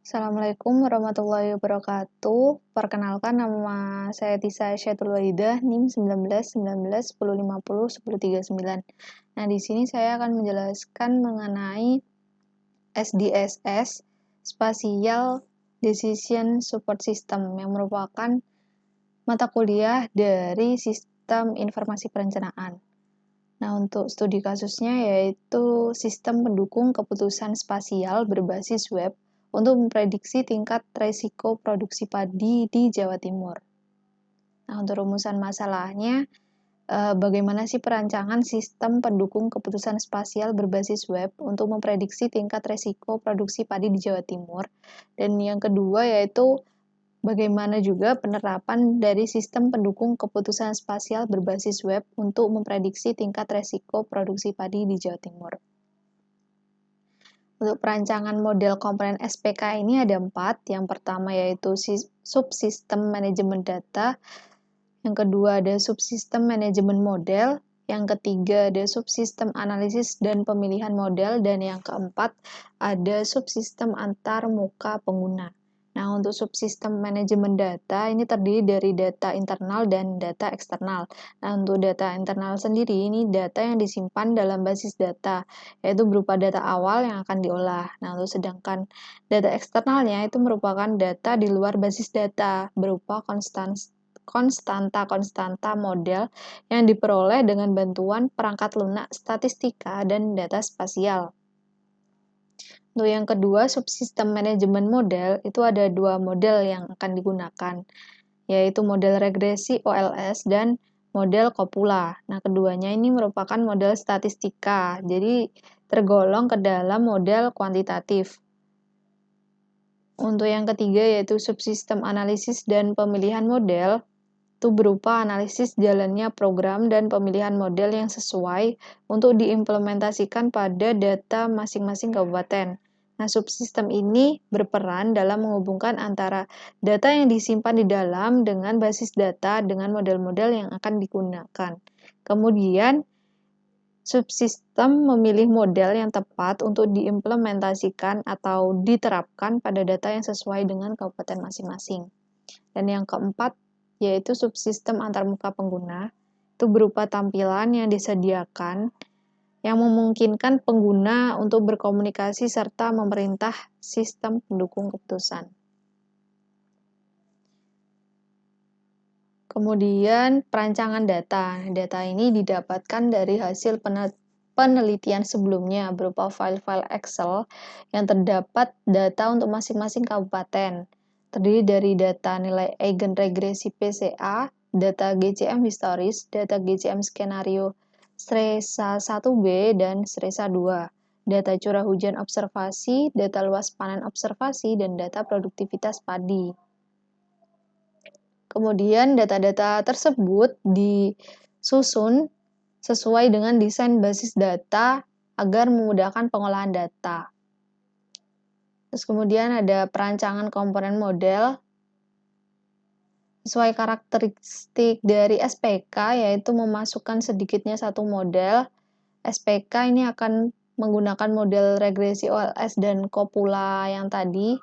Assalamualaikum warahmatullahi wabarakatuh. Perkenalkan, nama saya Tisa Syatul Waidah, NIM 19 10 10 1039. Nah, di sini saya akan menjelaskan mengenai SDSS, Spatial Decision Support System, yang merupakan mata kuliah dari Sistem Informasi Perencanaan. Nah, untuk studi kasusnya yaitu sistem pendukung keputusan spasial berbasis web untuk memprediksi tingkat resiko produksi padi di Jawa Timur. Nah, untuk rumusan masalahnya, bagaimana sih perancangan sistem pendukung keputusan spasial berbasis web untuk memprediksi tingkat resiko produksi padi di Jawa Timur. Dan yang kedua yaitu bagaimana juga penerapan dari sistem pendukung keputusan spasial berbasis web untuk memprediksi tingkat resiko produksi padi di Jawa Timur. Untuk perancangan model komponen SPK ini ada 4. Yang pertama yaitu subsistem manajemen data, yang kedua ada subsistem manajemen model, yang ketiga ada subsistem analisis dan pemilihan model, dan yang keempat ada subsistem antar muka pengguna. Nah, untuk subsistem manajemen data ini terdiri dari data internal dan data eksternal. Nah, untuk data internal sendiri ini data yang disimpan dalam basis data, yaitu berupa data awal yang akan diolah. Nah, untuk sedangkan data eksternalnya itu merupakan data di luar basis data berupa konstanta model yang diperoleh dengan bantuan perangkat lunak statistika dan data spasial. Untuk yang kedua, subsistem manajemen model, itu ada 2 model yang akan digunakan, yaitu model regresi OLS dan model Copula. Nah, keduanya ini merupakan model statistika, jadi tergolong ke dalam model kuantitatif. Untuk yang ketiga, yaitu subsistem analisis dan pemilihan model, itu berupa analisis jalannya program dan pemilihan model yang sesuai untuk diimplementasikan pada data masing-masing kabupaten. Nah, subsistem ini berperan dalam menghubungkan antara data yang disimpan di dalam dengan basis data dengan model-model yang akan digunakan. Kemudian, subsistem memilih model yang tepat untuk diimplementasikan atau diterapkan pada data yang sesuai dengan kabupaten masing-masing. Dan yang keempat, yaitu subsistem antarmuka pengguna, itu berupa tampilan yang disediakan yang memungkinkan pengguna untuk berkomunikasi serta memerintah sistem pendukung keputusan. Kemudian perancangan data. Data ini didapatkan dari hasil penelitian sebelumnya berupa file-file Excel yang terdapat data untuk masing-masing kabupaten. Terdiri dari data nilai eigenregresi PCA, data GCM historis, data GCM skenario SRESA 1B dan SRESA 2, data curah hujan observasi, data luas panen observasi, dan data produktivitas padi. Kemudian data-data tersebut disusun sesuai dengan desain basis data agar memudahkan pengolahan data. Terus kemudian ada perancangan komponen model sesuai karakteristik dari SPK, yaitu memasukkan sedikitnya satu model. SPK ini akan menggunakan model regresi OLS dan Copula yang tadi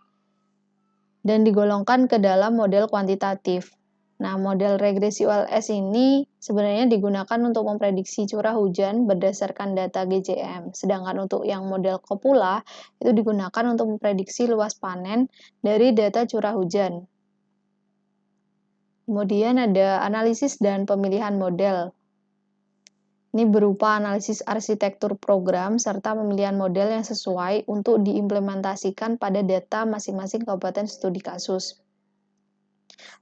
dan digolongkan ke dalam model kuantitatif. Nah, model regresi OLS ini sebenarnya digunakan untuk memprediksi curah hujan berdasarkan data GCM. Sedangkan untuk yang model Copula itu digunakan untuk memprediksi luas panen dari data curah hujan. Kemudian ada analisis dan pemilihan model. Ini berupa analisis arsitektur program serta pemilihan model yang sesuai untuk diimplementasikan pada data masing-masing kabupaten studi kasus.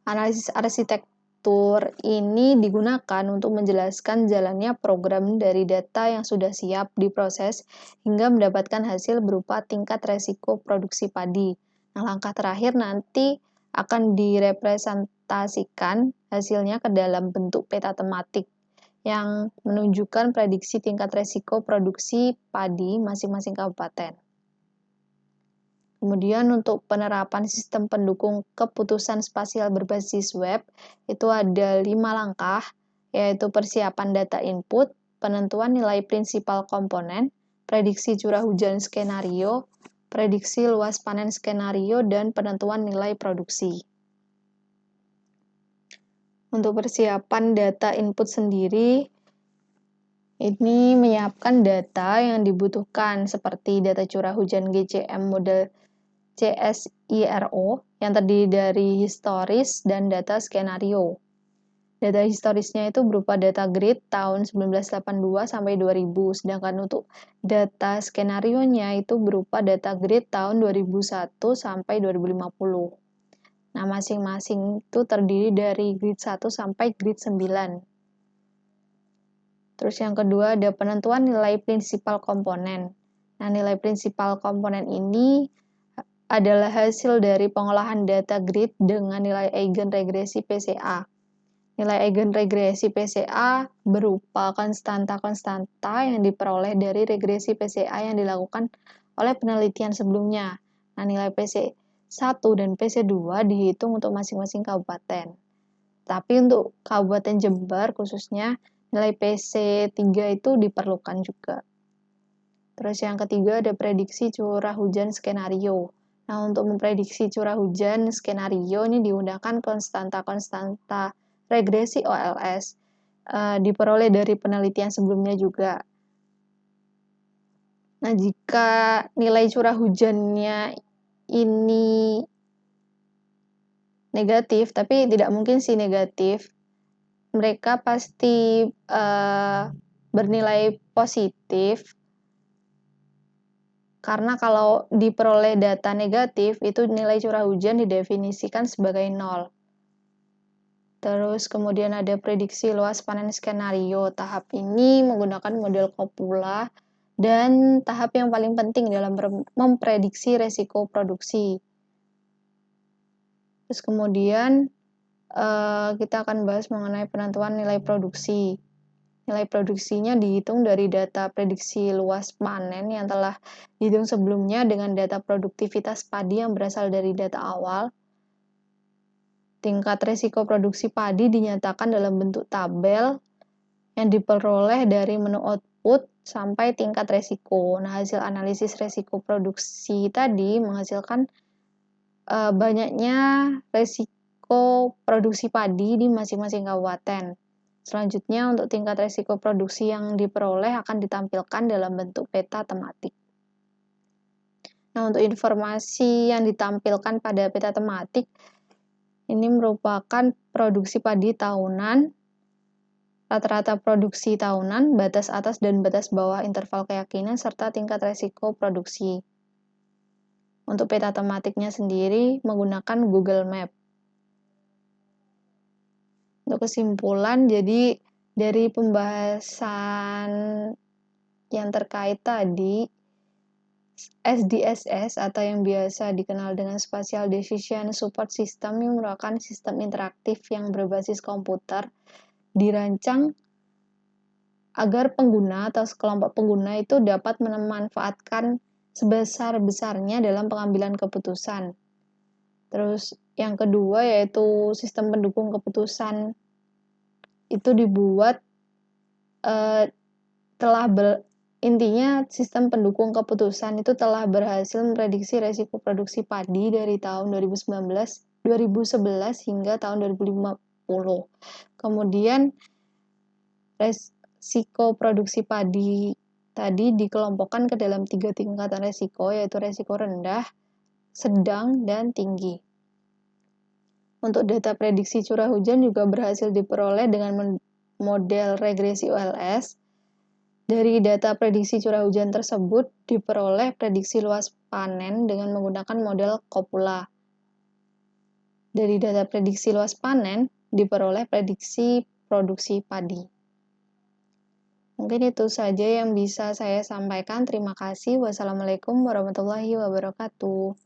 Analisis arsitektur ini digunakan untuk menjelaskan jalannya program dari data yang sudah siap diproses hingga mendapatkan hasil berupa tingkat resiko produksi padi. Nah, langkah terakhir nanti akan direpresentasikan hasilnya ke dalam bentuk peta tematik yang menunjukkan prediksi tingkat resiko produksi padi masing-masing kabupaten. Kemudian untuk penerapan sistem pendukung keputusan spasial berbasis web, itu ada 5 langkah, yaitu persiapan data input, penentuan nilai prinsipal komponen, prediksi curah hujan skenario, prediksi luas panen skenario, dan penentuan nilai produksi. Untuk persiapan data input sendiri, ini menyiapkan data yang dibutuhkan seperti data curah hujan GCM model CSIRO yang terdiri dari historis dan data skenario. Data historisnya itu berupa data grid tahun 1982 sampai 2000, sedangkan untuk data skenario-nya itu berupa data grid tahun 2001 sampai 2050. Nah, masing-masing itu terdiri dari grid 1 sampai grid 9. Terus yang kedua ada penentuan nilai prinsipal komponen. Nah, nilai prinsipal komponen ini adalah hasil dari pengolahan data grid dengan nilai eigenregresi PCA. Nilai eigenregresi PCA berupa konstanta-konstanta yang diperoleh dari regresi PCA yang dilakukan oleh penelitian sebelumnya. Nah, nilai PC1 dan PC2 dihitung untuk masing-masing kabupaten. Tapi untuk Kabupaten Jember khususnya, nilai PC3 itu diperlukan juga. Terus yang ketiga ada prediksi curah hujan skenario. Nah, untuk memprediksi curah hujan skenario ini digunakan konstanta-konstanta regresi OLS. Diperoleh dari penelitian sebelumnya juga. Nah, jika nilai curah hujannya ini negatif, tapi tidak mungkin sih negatif, mereka pasti bernilai positif, karena kalau diperoleh data negatif, itu nilai curah hujan didefinisikan sebagai 0. Terus kemudian ada prediksi luas panen skenario. Tahap ini menggunakan model Coppola dan tahap yang paling penting dalam memprediksi resiko produksi. Terus kemudian kita akan bahas mengenai penentuan nilai produksi. Nilai produksinya dihitung dari data prediksi luas panen yang telah dihitung sebelumnya dengan data produktivitas padi yang berasal dari data awal. Tingkat resiko produksi padi dinyatakan dalam bentuk tabel yang diperoleh dari menu output sampai tingkat resiko. Nah, hasil analisis resiko produksi tadi menghasilkan banyaknya resiko produksi padi di masing-masing kabupaten. Selanjutnya, untuk tingkat resiko produksi yang diperoleh akan ditampilkan dalam bentuk peta tematik. Nah, untuk informasi yang ditampilkan pada peta tematik, ini merupakan produksi padi tahunan, rata-rata produksi tahunan, batas atas dan batas bawah interval keyakinan, serta tingkat resiko produksi. Untuk peta tematiknya sendiri menggunakan Google Map. Untuk kesimpulan, jadi dari pembahasan yang terkait tadi, SDSS atau yang biasa dikenal dengan Spatial Decision Support System yang merupakan sistem interaktif yang berbasis komputer dirancang agar pengguna atau sekelompok pengguna itu dapat memanfaatkan sebesar-besarnya dalam pengambilan keputusan. Terus yang kedua yaitu sistem pendukung keputusan itu dibuat intinya sistem pendukung keputusan itu telah berhasil memprediksi resiko produksi padi dari tahun 2011 hingga tahun 2050. Kemudian resiko produksi padi tadi dikelompokkan ke dalam 3 tingkatan resiko, yaitu resiko rendah, sedang, dan tinggi. Untuk data prediksi curah hujan juga berhasil diperoleh dengan model regresi OLS. Dari data prediksi curah hujan tersebut diperoleh prediksi luas panen dengan menggunakan model Coppola. Dari data prediksi luas panen diperoleh prediksi produksi padi. Mungkin itu saja yang bisa saya sampaikan. Terima kasih. Wassalamualaikum warahmatullahi wabarakatuh.